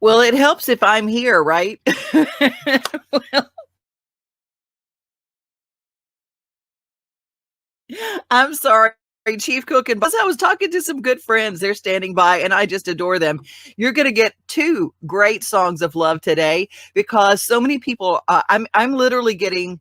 Well, it helps if I'm here, right? Well, I'm sorry, Chief Cook and Boss. I was talking to some good friends. They're standing by, and I just adore them. You're going to get two great songs of love today because so many people. I'm literally getting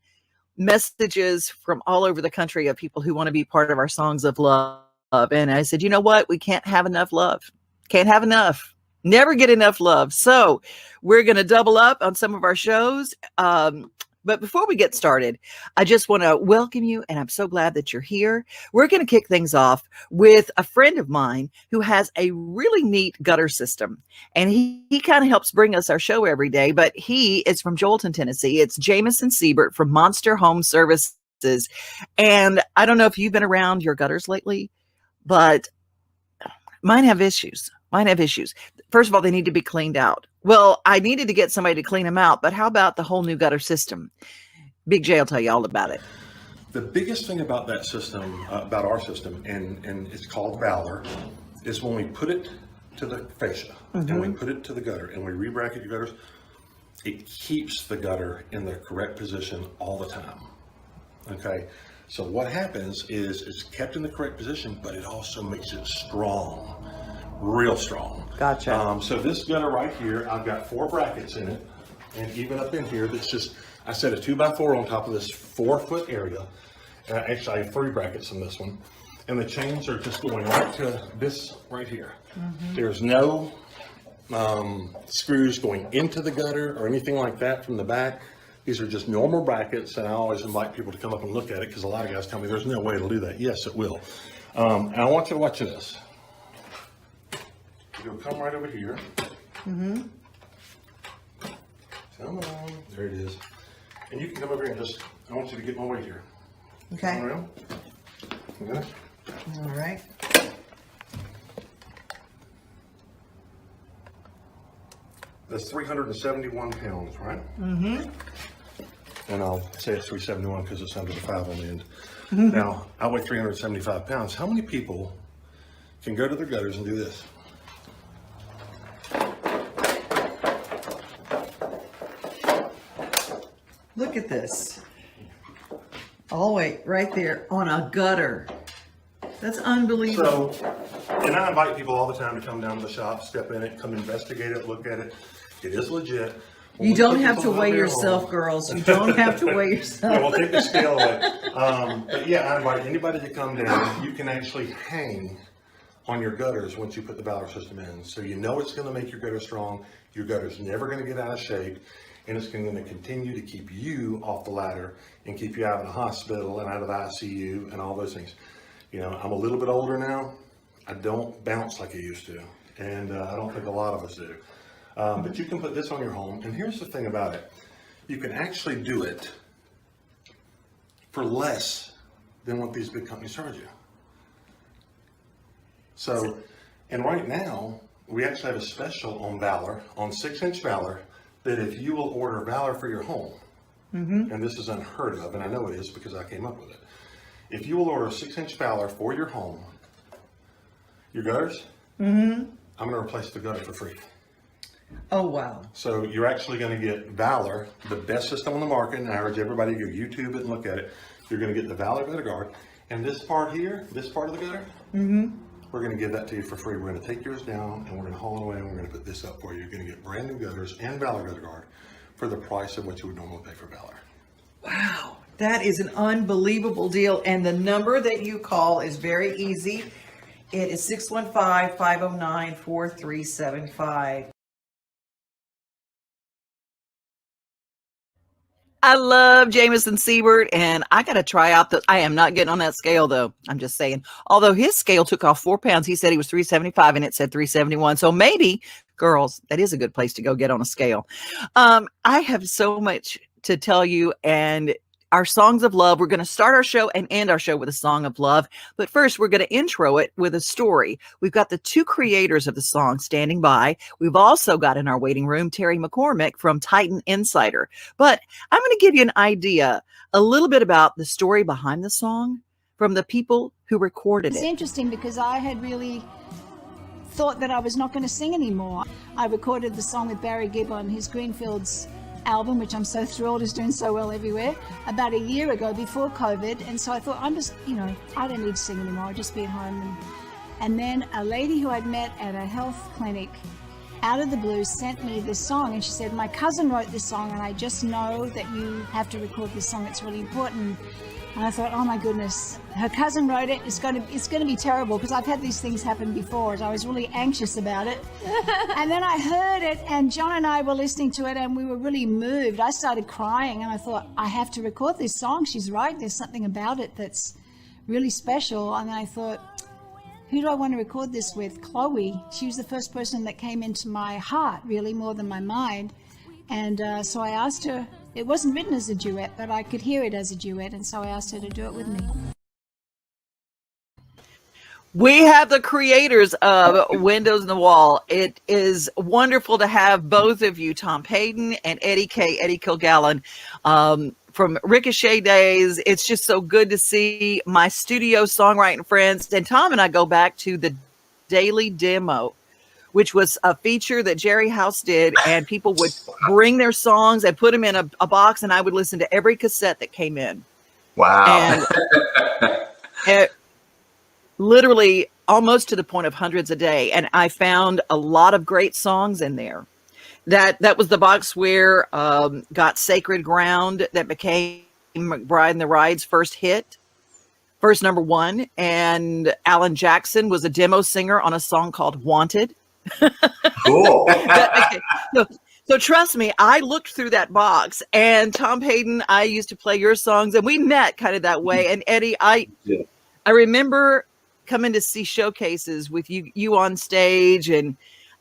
messages from all over the country of people who want to be part of our songs of love. And I said, you know what? We can't have enough love. Can't have enough. Never get enough love. So we're going to double up on some of our shows. But before we get started, I just want to welcome you, and I'm so glad that you're here. We're going to kick things off with a friend of mine who has a really neat gutter system, and he kind of helps bring us our show every day, but he is from Joelton, Tennessee. It's Jamison Siebert from Monster Home Services, and I don't know if you've been around your gutters lately, but mine have issues. First of all, they need to be cleaned out. Well, I needed to get somebody to clean them out, but how about the whole new gutter system? Big J will tell you all about it. The biggest thing about that system, about our system, and it's called Valor, is when we put it to the fascia and we put it to the gutter and we re-bracket your gutters, it keeps the gutter in the correct position all the time. Okay, so what happens is it's kept in the correct position, but it also makes it strong, real strong. Gotcha. So this gutter right here, I've got 4 brackets in it, and even up in here, that's just, I set a 2x4 on top of this 4-foot area. Actually, I have 3 brackets in this one, and the chains are just going right to this right here. There's no screws going into the gutter or anything like that from the back. These are just normal brackets, and I always invite people to come up and look at it because a lot of guys tell me there's no way it'll do that. Yes, it will. And I want you to watch this. You'll come right over here. Come on, there it is. And you can come over here and just, I want you to get my weight here. Okay. Come around. Okay. All right. That's 371 pounds, right? And I'll say it's 371 because it's under the 5 on the end. Now, I weigh 375 pounds. How many people can go to their gutters and do this? Look at this. All the way right there on a gutter. That's unbelievable. So, and I invite people all the time to come down to the shop, step in it, come investigate it, look at it. It is legit. You don't have to weigh yourself, girls. You don't have to weigh yourself. Yeah, we'll take the scale away. But yeah, I invite anybody to come down. You can actually hang on your gutters once you put the Valor system in. So you know it's going to make your gutter strong. Your gutter's never going to get out of shape. And it's going to continue to keep you off the ladder and keep you out of the hospital and out of the ICU and all those things. You know, I'm a little bit older now. I don't bounce like I used to. And I don't think a lot of us do. But you can put this on your home. And here's the thing about it. You can actually do it for less than what these big companies charge you. So, and right now, we actually have a special on Valor, on 6-inch Valor, that if you will order Valor for your home, and this is unheard of, and I know it is because I came up with it. If you will order a 6-inch Valor for your home, your gutters, I'm going to replace the gutter for free. Oh, wow. So you're actually going to get Valor, the best system on the market, and I urge everybody to go YouTube it and look at it. You're going to get the Valor gutter guard, and this part here, this part of the gutter, we're going to give that to you for free. We're going to take yours down and we're going to haul it away and we're going to put this up for you. You're going to get brand new gutters and Valor gutter guard for the price of what you would normally pay for Valor. Wow. That is an unbelievable deal. And the number that you call is very easy. It is 615-509-4375. I love Jamison Siebert, and I got to try out I am not getting on that scale, though. I'm just saying. Although his scale took off 4 pounds, he said he was 375, and it said 371. So maybe, girls, that is a good place to go get on a scale. I have so much to tell you, and our songs of love. We're going to start our show and end our show with a song of love. But first, we're going to intro it with a story. We've got the 2 creators of the song standing by. We've also got in our waiting room, Terry McCormick from Titan Insider. But I'm going to give you an idea, a little bit about the story behind the song from the people who recorded it. It's interesting because I had really thought that I was not going to sing anymore. I recorded the song with Barry Gibb on his Greenfields album, which I'm so thrilled is doing so well everywhere, about a year ago before COVID. And so I thought, I'm just, I don't need to sing anymore. I'll just be at home. And then a lady who I'd met at a health clinic out of the blue sent me this song, and she said, my cousin wrote this song, and I just know that you have to record this song. It's really important. And I thought, oh my goodness, her cousin wrote it. It's going to be terrible, because I've had these things happen before. So I was really anxious about it. And then I heard it, and John and I were listening to it, and we were really moved. I started crying, and I thought, I have to record this song. She's right. There's something about it that's really special. And I thought, who do I want to record this with? Chloe. She was the first person that came into my heart, really, more than my mind. And so I asked her. It wasn't written as a duet, but I could hear it as a duet, and so I asked her to do it with me. We have the creators of Windows in the Wall. It is wonderful to have both of you, Tom Paden and Eddie Killgallon, from Ricochet days. It's just so good to see my studio songwriting friends. And Tom and I go back to the Daily Demo, which was a feature that Jerry House did, and people would bring their songs and put them in a box, and I would listen to every cassette that came in. Wow. And literally almost to the point of hundreds a day. And I found a lot of great songs in there. That was the box where Got Sacred Ground, that became McBride and the Ride's first number one. And Alan Jackson was a demo singer on a song called Wanted. Cool. So trust me, I looked through that box, and Tom Paden, I used to play your songs, and we met kind of that way. And Eddie, I remember coming to see showcases with you on stage, and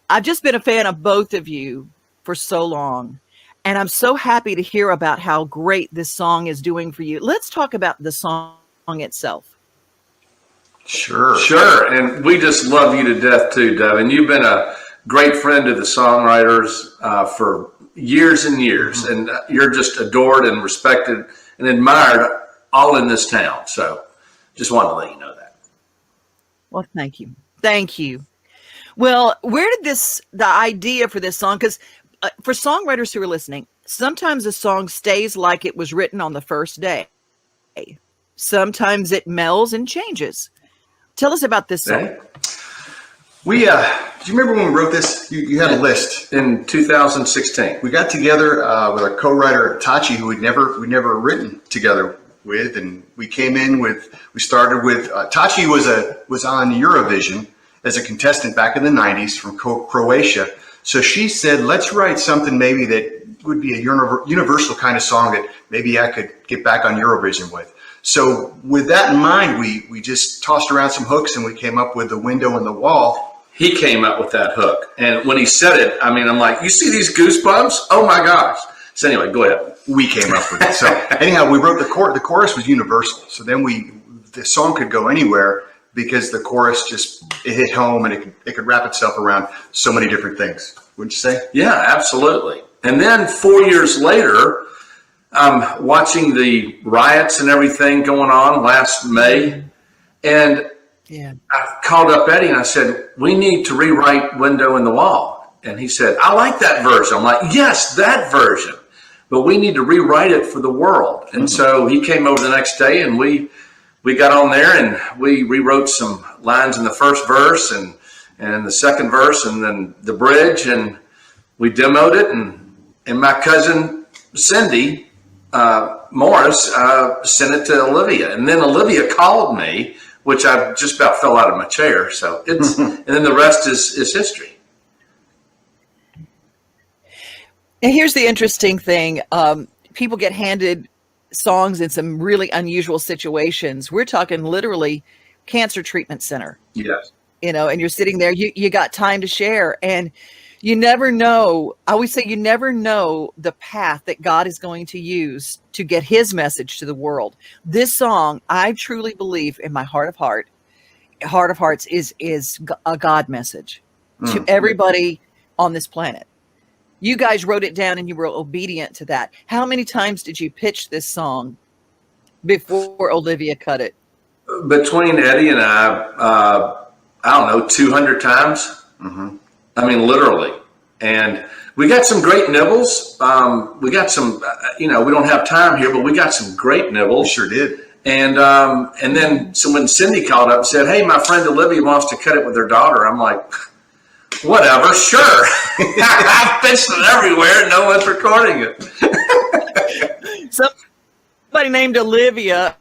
I've just been a fan of both of you for so long. And I'm so happy to hear about how great this song is doing for you. Let's talk about the song itself. Sure. And we just love you to death too, Devin. You've been a great friend to the songwriters for years and years, and you're just adored and respected and admired all in this town. So just wanted to let you know that. Well, thank you. Thank you. Well, where did the idea for this song, because for songwriters who are listening, sometimes a song stays like it was written on the first day. Sometimes it melds and changes. Tell us about this song. Okay. Do you remember when we wrote this? You had a list in 2016. We got together with our co-writer Tachi, who we'd never written together with, and we came in with. We started with Tachi was on Eurovision as a contestant back in the '90s from Croatia. So she said, "Let's write something maybe that would be a universal kind of song that maybe I could get back on Eurovision with." So with that in mind, we just tossed around some hooks, and we came up with The Window in the Wall. He came up with that hook. And when he said it, I mean, I'm like, you see these goosebumps? Oh my gosh. So anyway, go ahead. We came up with it. So anyhow, we wrote the chorus was universal. So then the song could go anywhere, because the chorus it hit home, and it could wrap itself around so many different things. Wouldn't you say? Yeah, absolutely. And then 4 years later, I'm watching the riots and everything going on last May, and I called up Eddie and I said, we need to rewrite Window in the Wall. And he said, I like that version. I'm like, yes, that version, but we need to rewrite it for the world. And so he came over the next day, and we got on there and we rewrote some lines in the first verse and the second verse, and then the bridge, and we demoed it. And my cousin Cindy Morris sent it to Olivia, and then Olivia called me, which I just about fell out of my chair. So it's and then the rest is history. And here's the interesting thing: people get handed songs in some really unusual situations. We're talking literally cancer treatment center. Yes, and you're sitting there. You got time to share, and you never know. I always say you never know the path that God is going to use to get his message to the world. This song, I truly believe in my heart of hearts, is a God message to everybody on this planet. You guys wrote it down and you were obedient to that. How many times did you pitch this song before Olivia cut it? Between Eddie and I don't know, 200 times. I mean, literally. And we got some great nibbles. We got some, we don't have time here, but we got some great nibbles. We sure did. And then so when Cindy called up and said, hey, my friend Olivia wants to cut it with her daughter, I'm like, whatever, sure. I've pitched it everywhere. No one's recording it. Somebody named Olivia,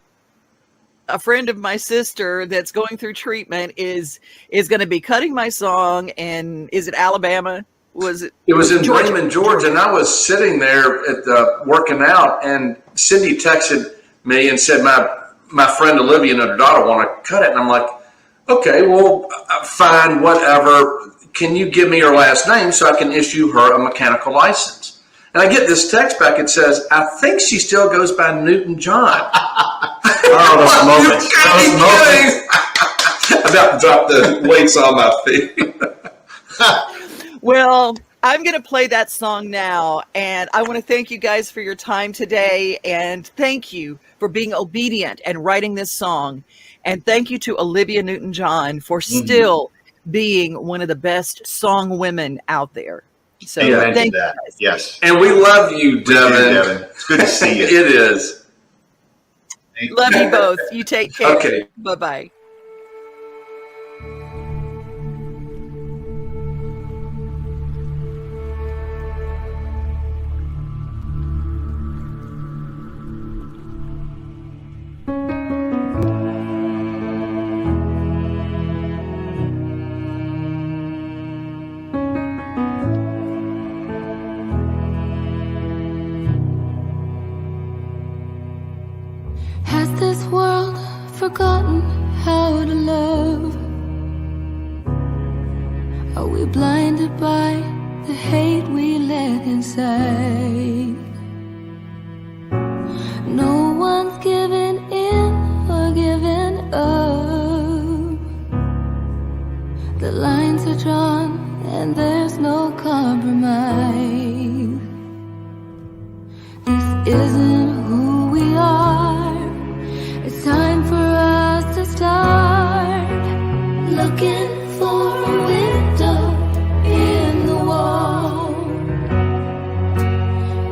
a friend of my sister that's going through treatment, is going to be cutting my song. And is it Alabama? It was in Bremen, Georgia, and I was sitting there at working out, and Cindy texted me and said, my friend Olivia and her daughter want to cut it. And I'm like, okay, well, fine, whatever. Can you give me her last name so I can issue her a mechanical license? And I get this text back. It says, I think she still goes by Newton John. Oh, those moments. I about to drop the weights on my feet. Well, I'm going to play that song now, and I want to thank you guys for your time today, and thank you for being obedient and writing this song, and thank you to Olivia Newton-John for still being one of the best song women out there. So thank you guys. Yes. And we love you, Devin. It's good to see you. It is. Love you both. You take care. Okay. Bye-bye. Has this world forgotten how to love? Are we blinded by the hate we let inside? No one's giving in or giving up. The lines are drawn and there's no compromise. This isn't who we are. It's time for us to start looking for a window in the wall.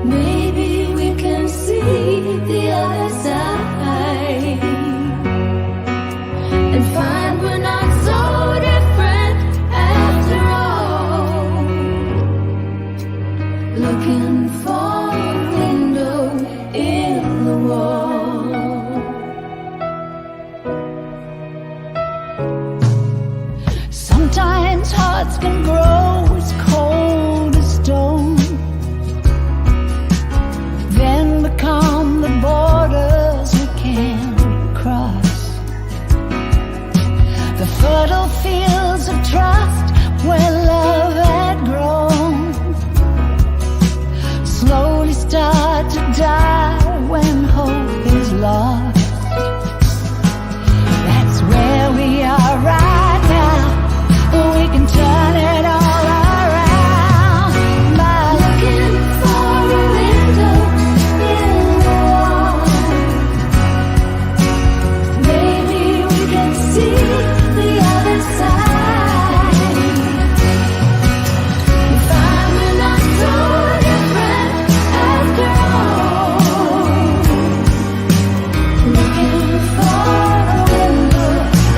Maybe we can see the other side and find we're not so different after all. Looking for a window in the wall. Sometimes hearts can grow as cold as stone, then become the borders we can't cross. The fertile fields of trust where love had grown slowly start to die when hope is lost. That's where we are right now. We can turn it all around by Looking for a window in the wall. Maybe we can see the other side and find we're not so different after all. Looking for a window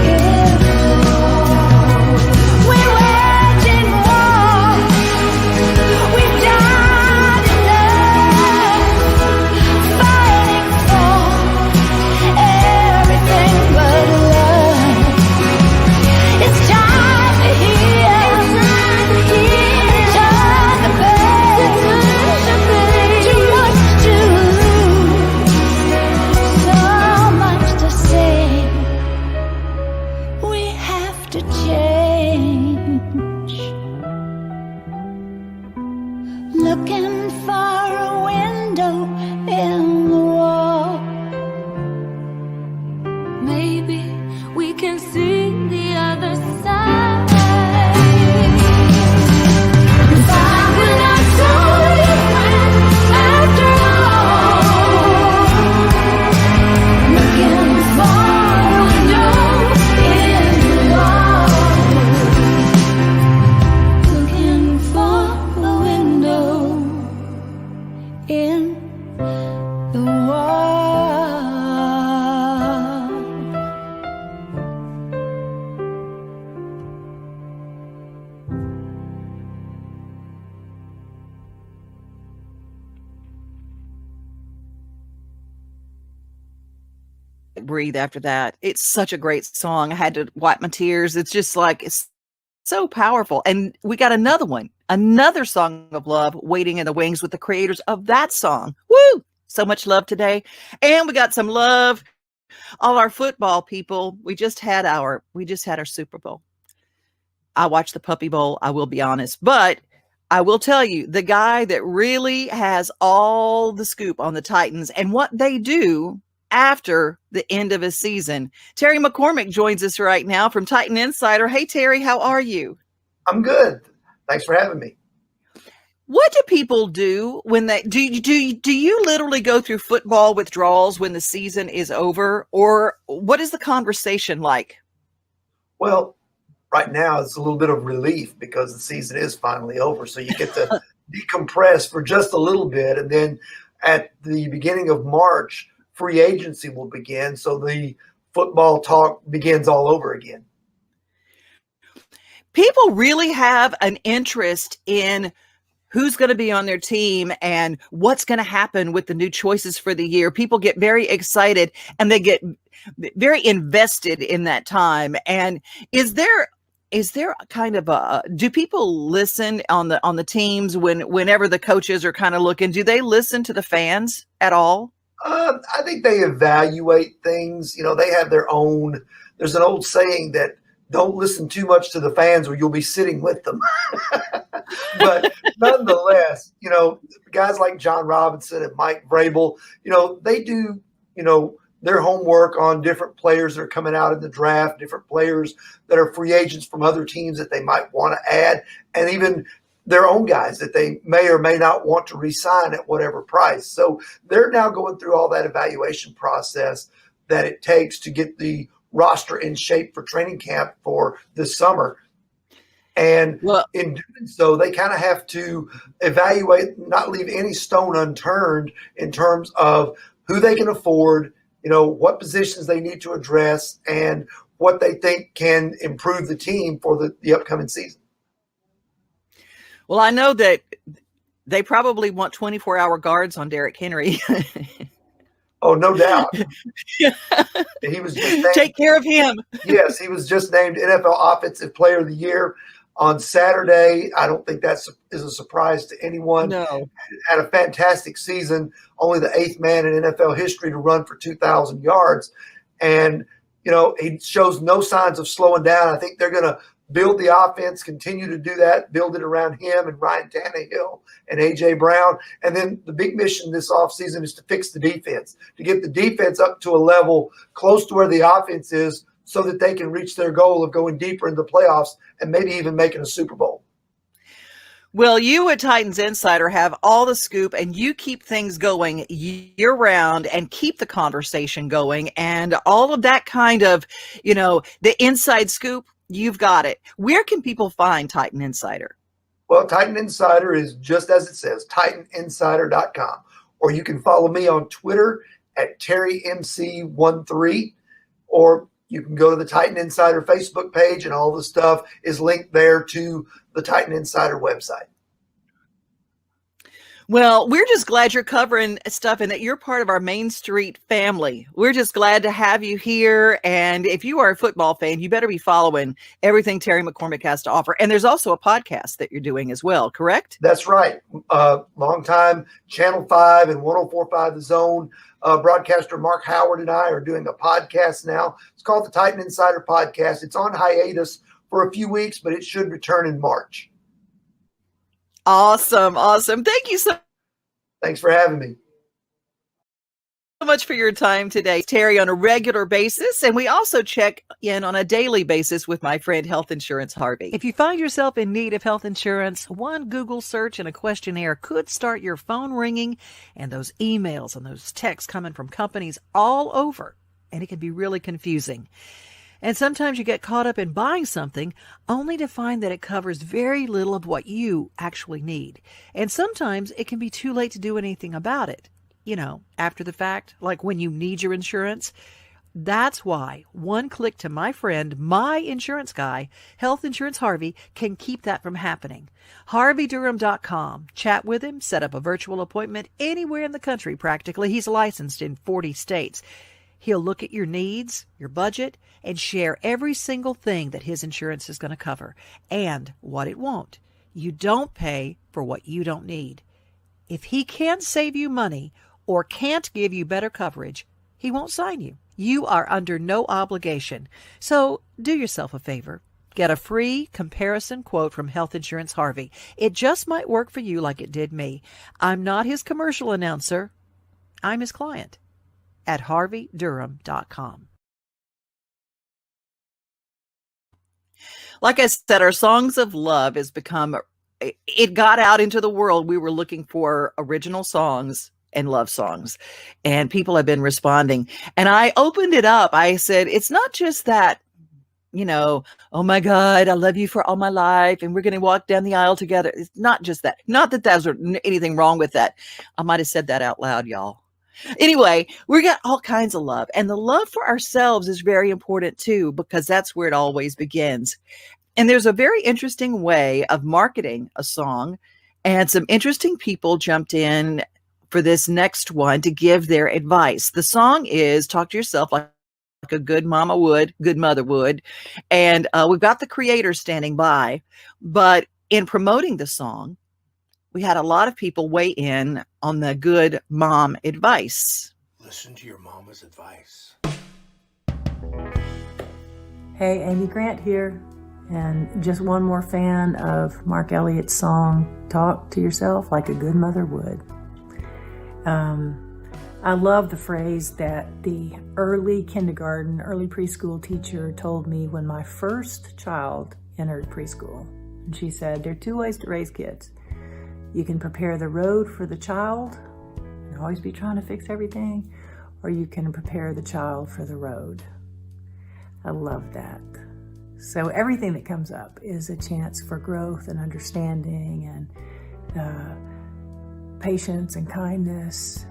in the wall. We're waging war. We've died in love, fighting for everything but love. It's time to heal, turn the page. Too much to lose, so much to say. We have to change. Looking for a window in the wall. Maybe we can see the other side. Find we're not so different after all. Looking for a window in the wall. breathe after that. It's such a great song. I had to wipe my tears. It's just like, it's so powerful. And we got another song of love waiting in the wings with the creators of that song. Woo! So much love today. And we got some love. All our football people, we just had our Super Bowl. I watched the Puppy Bowl, I will be honest, but I will tell you, the guy that really has all the scoop on the Titans and what they do after the end of a season. Terry McCormick joins us right now from Titan Insider. Hey, Terry, how are you? I'm good. Thanks for having me. What do people do when they do you literally go through football withdrawals when the season is over, or what is the conversation like? Well, right now it's a little bit of relief because the season is finally over. So you get to decompress for just a little bit. And then at the beginning of March, free agency will begin. So the football talk begins all over again. People really have an interest in who's going to be on their team and what's going to happen with the new choices for the year. People get very excited and they get very invested in that time. And is there kind of do people listen on the teams whenever the coaches are kind of looking? Do they listen to the fans at all? I think they evaluate things. You know, they have their own. There's an old saying that don't listen too much to the fans or you'll be sitting with them. But nonetheless, you know, guys like John Robinson and Mike Vrabel, you know, they do, you know, their homework on different players that are coming out in the draft, different players that are free agents from other teams that they might want to add, and even their own guys that they may or may not want to re-sign at whatever price. So they're now going through all that evaluation process that it takes to get the roster in shape for training camp for this summer. And in doing so, they kind of have to evaluate, not leave any stone unturned in terms of who they can afford, you know, what positions they need to address, and what they think can improve the team for the upcoming season. Well, I know that they probably want 24-hour guards on Derrick Henry. Oh, no doubt. He was just named, take care of him. Yes, he was just named NFL Offensive Player of the Year on Saturday. I don't think that is a surprise to anyone. No. Had a fantastic season, only the 8th man in NFL history to run for 2,000 yards. And, you know, he shows no signs of slowing down. I think they're going to build the offense, continue to do that, build it around him and Ryan Tannehill and A.J. Brown. And then the big mission this offseason is to fix the defense, to get the defense up to a level close to where the offense is so that they can reach their goal of going deeper in the playoffs and maybe even making a Super Bowl. Well, you at Titans Insider have all the scoop, and you keep things going year round and keep the conversation going and all of that kind of, you know, the inside scoop. You've got it. Where can people find Titan Insider? Well, Titan Insider is just as it says, TitanInsider.com. Or you can follow me on Twitter at TerryMC13, or you can go to the Titan Insider Facebook page, and all the stuff is linked there to the Titan Insider website. Well, we're just glad you're covering stuff and that you're part of our Main Street family. We're just glad to have you here. And if you are a football fan, you better be following everything Terry McCormick has to offer. And there's also a podcast that you're doing as well, correct? That's right. Longtime Channel 5 and 104.5 The Zone broadcaster Mark Howard and I are doing a podcast now. It's called the Titan Insider Podcast. It's on hiatus for a few weeks, but it should return in March. Awesome. Thank you so Thanks for having me. much for your time today, Terry, on a regular basis. And we also check in on a daily basis with my friend Health Insurance Harvey. If you find yourself in need of health insurance, one Google search and a questionnaire could start your phone ringing and those emails and those texts coming from companies all over. And it can be really confusing. And sometimes you get caught up in buying something only to find that it covers very little of what you actually need. And sometimes it can be too late to do anything about it. You know, after the fact, like when you need your insurance. That's why one click to my friend, my insurance guy, Health Insurance Harvey, can keep that from happening. HarveyDurham.com. Chat with him, set up a virtual appointment anywhere in the country practically. He's licensed in 40 states. He'll look at your needs, your budget, and share every single thing that his insurance is going to cover and what it won't. You don't pay for what you don't need. If he can't save you money or can't give you better coverage, he won't sign you. You are under no obligation. So do yourself a favor. Get a free comparison quote from Health Insurance Harvey. It just might work for you like it did me. I'm not his commercial announcer. I'm his client at harveydurham.com. Like I said, our Songs of Love has become, it got out into the world. We were looking for original songs and love songs, and people have been responding. And I opened it up. I said, it's not just that, oh my God, I love you for all my life, and we're going to walk down the aisle together. It's not just that. Not that there's anything wrong with that. I might have said that out loud, y'all. Anyway, we got all kinds of love, and the love for ourselves is very important too, because that's where it always begins. And there's a very interesting way of marketing a song, and some interesting people jumped in for this next one to give their advice. The song is Talk to Yourself Like a Good Mama Would, Good Mother Would. And we've got the creator standing by. But in promoting the song, we had a lot of people weigh in on the good mom advice. Listen to your mama's advice. Hey, Amy Grant here. And just one more fan of Mark Elliott's song, Talk to Yourself Like a Good Mother Would. I love the phrase that the early kindergarten, early preschool teacher told me when my first child entered preschool. And she said, there are two ways to raise kids. You can prepare the road for the child and always be trying to fix everything, or you can prepare the child for the road. I love that. So everything that comes up is a chance for growth and understanding and patience and kindness.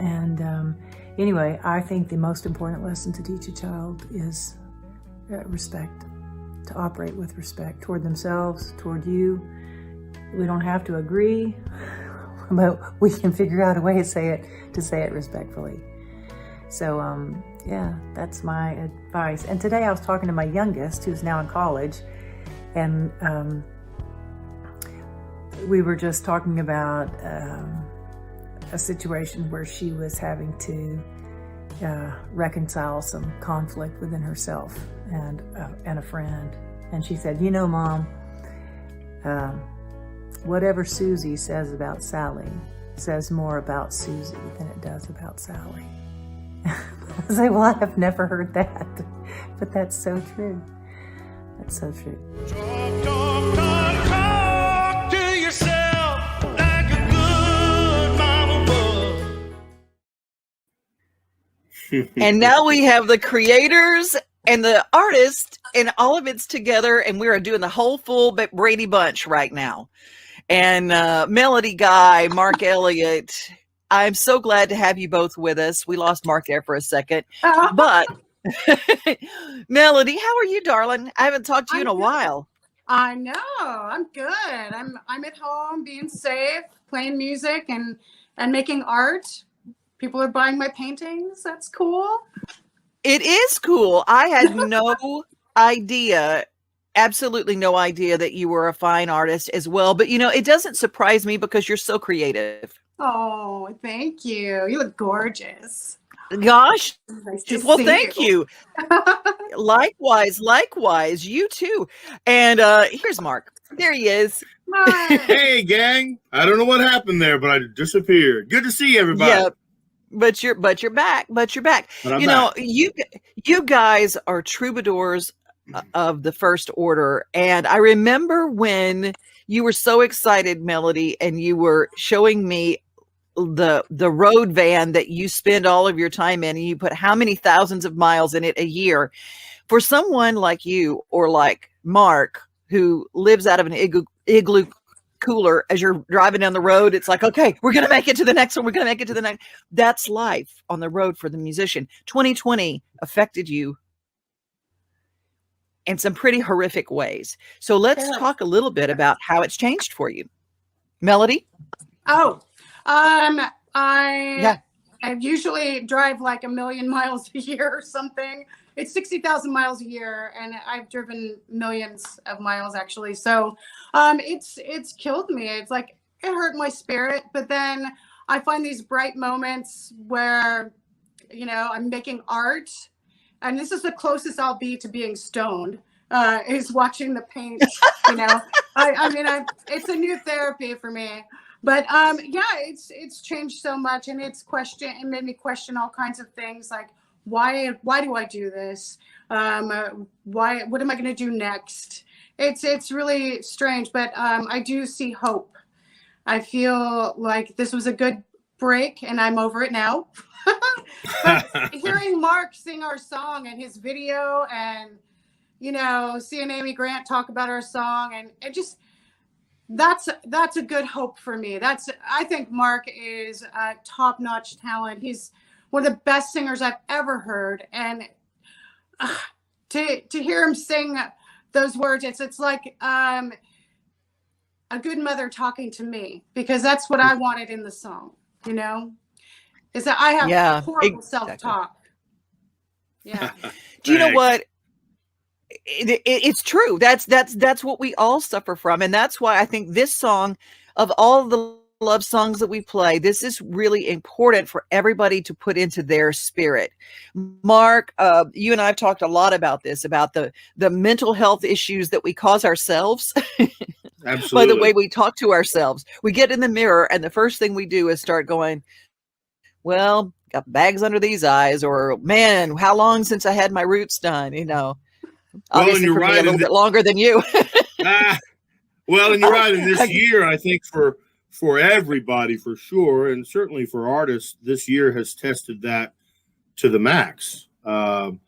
And anyway, I think the most important lesson to teach a child is respect, to operate with respect toward themselves, toward you. We don't have to agree, but we can figure out a way to say it respectfully. So yeah, that's my advice. And today I was talking to my youngest, who's now in college, and we were just talking about a situation where she was having to reconcile some conflict within herself and a friend. And she said, Mom, whatever Susie says about Sally says more about Susie than it does about Sally. I say, well, I have never heard that, but that's so true. That's so true. Talk to yourself like a good mama would. And now we have the creators and the artist, and all of it's together, and we are doing the whole full Brady Bunch right now. And Melody Guy, Mark Elliott, I'm so glad to have you both with us. We lost Mark there for a second, but Melody, how are you, darling? I haven't talked to you in a while. I know. I'm good. I'm at home, being safe, playing music and making art. People are buying my paintings. That's cool. It is cool. I had no idea, absolutely no idea that you were a fine artist as well. But it doesn't surprise me because you're so creative. Oh, thank you. You look gorgeous. Gosh. Nice to Well, see thank you. Likewise, you too. And here's Mark. There he is. Hi. Hey, gang. I don't know what happened there, but I disappeared. Good to see everybody. Yeah. But you're back. But I'm back. You guys are troubadours of the first order. And I remember when you were so excited, Melody, and you were showing me the road van that you spend all of your time in, and you put how many thousands of miles in it a year. For someone like you or like Mark, who lives out of an igloo cooler as you're driving down the road, it's like, okay, we're going to make it to the next one. We're going to make it to the next. That's life on the road for the musician. 2020 affected you in some pretty horrific ways. So let's talk a little bit about how it's changed for you. Melody? I I usually drive like 1,000,000 miles a year or something. It's 60,000 miles a year, and I've driven millions of miles actually. So it's killed me. It's like it hurt my spirit. But then I find these bright moments where, you know, I'm making art, and this is the closest I'll be to being stoned. Is watching the paint. You know, I mean, it's a new therapy for me. But yeah, it's changed so much, and it made me question all kinds of things like why do I do this? What am I going to do next? It's really strange, but I do see hope. I feel like this was a good break, and I'm over it now. But hearing Mark sing our song and his video, and you know, seeing Amy Grant talk about our song, and it just. That's a good hope for me. I think Mark is a top-notch talent. He's one of the best singers I've ever heard, and to hear him sing those words, it's like a good mother talking to me, because that's what I wanted in the song. You know, is that I have horrible self-talk. Yeah. Do you know what? It's true. That's what we all suffer from. And that's why I think this song, of all the love songs that we play, this is really important for everybody to put into their spirit. Mark, you and I have talked a lot about this, about the mental health issues that we cause ourselves. Absolutely. By the way we talk to ourselves. We get in the mirror, and the first thing we do is start going, well, got bags under these eyes, or man, how long since I had my roots done, you know. Obviously, well, for me, a little bit longer than you. Well, and you're right. In this year, I think for everybody, for sure, and certainly for artists, this year has tested that to the max. You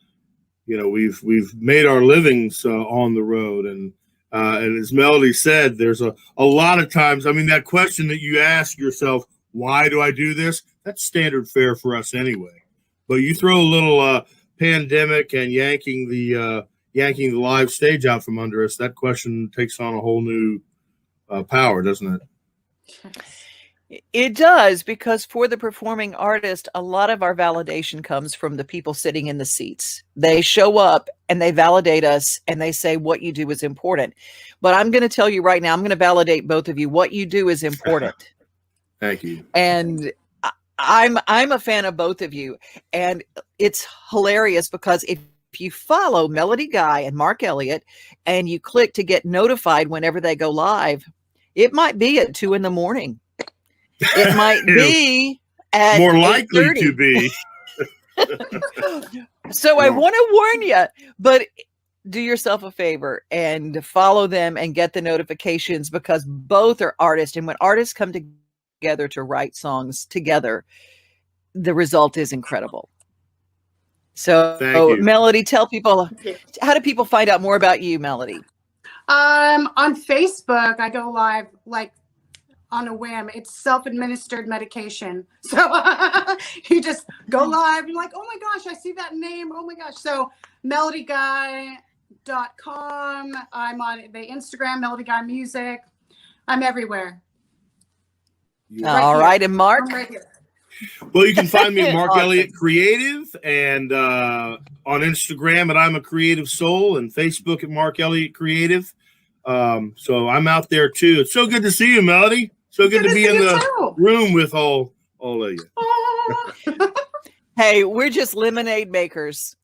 know, we've made our livings on the road, and as Melody said, there's a lot of times. I mean, that question that you ask yourself, why do I do this? That's standard fare for us anyway. But you throw a little pandemic and yanking the live stage out from under us, that question takes on a whole new power, doesn't it? It does, because for the performing artist, a lot of our validation comes from the people sitting in the seats. They show up and they validate us, and they say what you do is important. But I'm going to tell you right now, I'm going to validate both of you. What you do is important. Thank you. And I'm a fan of both of you, and it's hilarious because if you follow Melody Guy and Mark Elliott and you click to get notified whenever they go live, it might be at 2 a.m. It might be at more likely 8:30. to be. So I want to warn you, but do yourself a favor and follow them and get the notifications, because both are artists. And when artists come together to write songs together, the result is incredible. So, Melody, tell people, how do people find out more about you, Melody? On Facebook, I go live like on a whim. It's self-administered medication. So you just go live and like, oh my gosh, I see that name. Oh my gosh. So melodyguy.com. I'm on the Instagram, Melody Guy Music. I'm everywhere. All right. And Mark? I'm right here. Well, you can find me at Mark Elliott Creative, and on Instagram at I'm a Creative Soul, and Facebook at Mark Elliott Creative. So I'm out there too. It's so good to see you, Melody. So good to be in the room with all of you. Hey, we're just lemonade makers.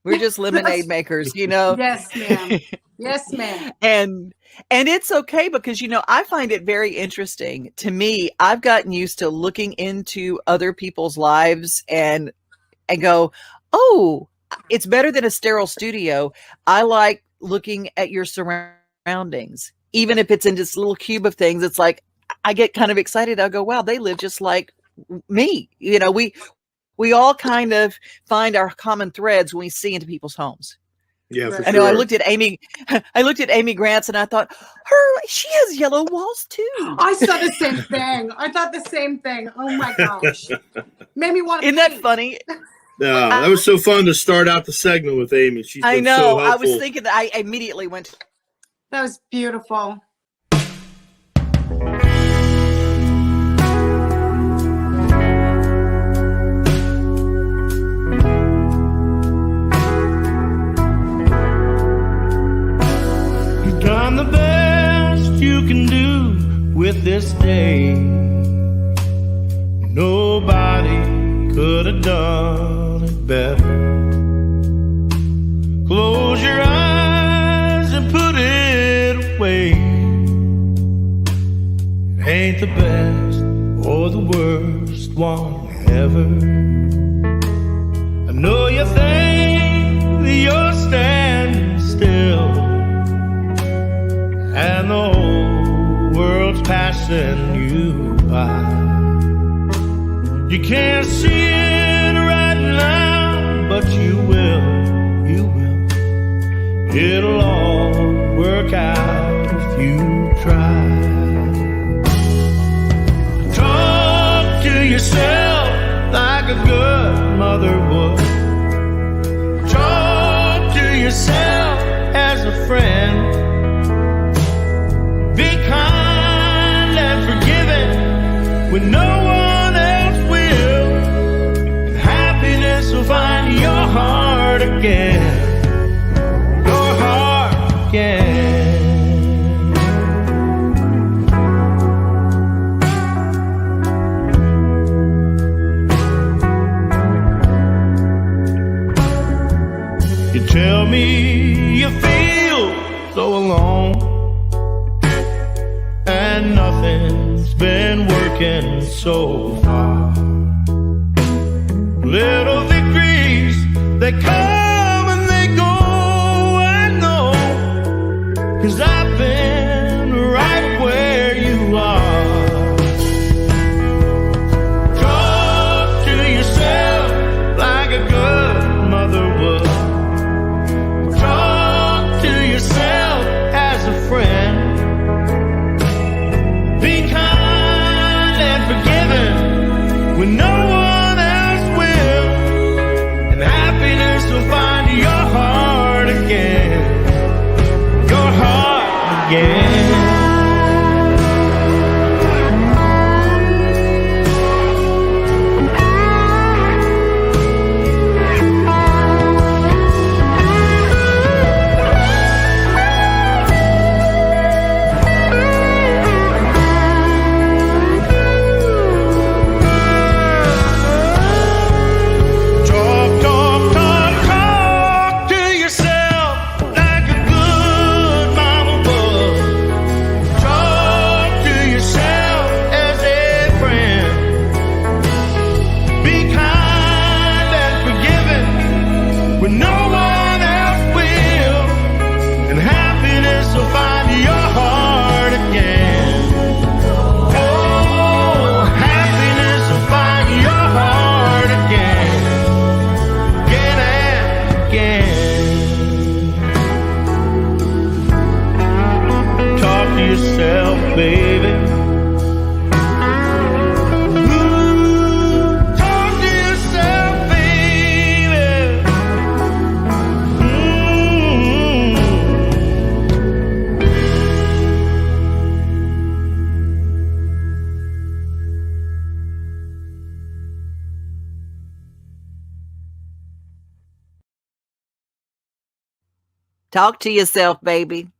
We're just lemonade makers, you know. Yes, ma'am. Yes, ma'am. And it's okay, because, you know, I find it very interesting. To me, I've gotten used to looking into other people's lives and go, oh, it's better than a sterile studio. I like looking at your surroundings. Even if it's in this little cube of things, it's like, I get kind of excited. I'll go, wow, they live just like me. You know, we all kind of find our common threads when we see into people's homes. Yeah, for I know. sure. I looked at Amy Grant's, and I thought, she has yellow walls too. I saw the same thing. I thought the same thing. Oh my gosh. Made me want to. Isn't that funny? No, that was so fun to start out the segment with Amy. She's been I know. so I was helpful. thinking that I immediately went. That was beautiful. this day. Nobody could have done it better. Close your eyes and put it away. It ain't the best or the worst one ever. I know you think that you're standing still, and the whole world's passing you by. You can't see it right now, but you will. It'll all work out if you try. Talk to yourself like a good mother would. Talk to yourself as a friend. Be kind and forgiving when no one else will. And happiness will find your heart again. You tell me you feel so alone, and nothing's been working so far. Little victories, they come and they go, I know, 'cause I've been right where you are. Talk to yourself like a good mother would. Talk to yourself as a friend. Be kind and forgiving when no one else will. And happiness will find your heart again. Your heart again. Talk to yourself, baby.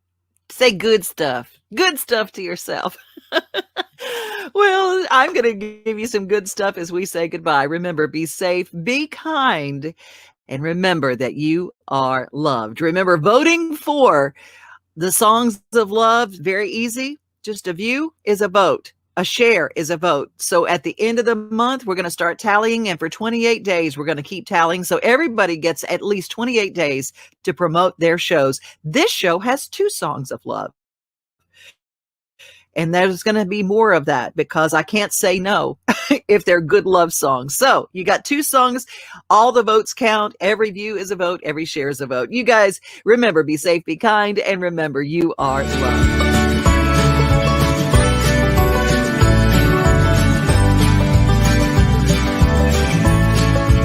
Say good stuff. Good stuff to yourself. Well, I'm going to give you some good stuff as we say goodbye. Remember, be safe, be kind, and remember that you are loved. Remember, voting for the songs of love, very easy. Just a view is a vote. A share is a vote. So at the end of the month, we're going to start tallying. And for 28 days, we're going to keep tallying. So everybody gets at least 28 days to promote their shows. This show has 2 songs of love. And there's going to be more of that because I can't say no if they're good love songs. So you got 2 songs. All the votes count. Every view is a vote. Every share is a vote. You guys, remember, be safe, be kind, and remember, you are loved.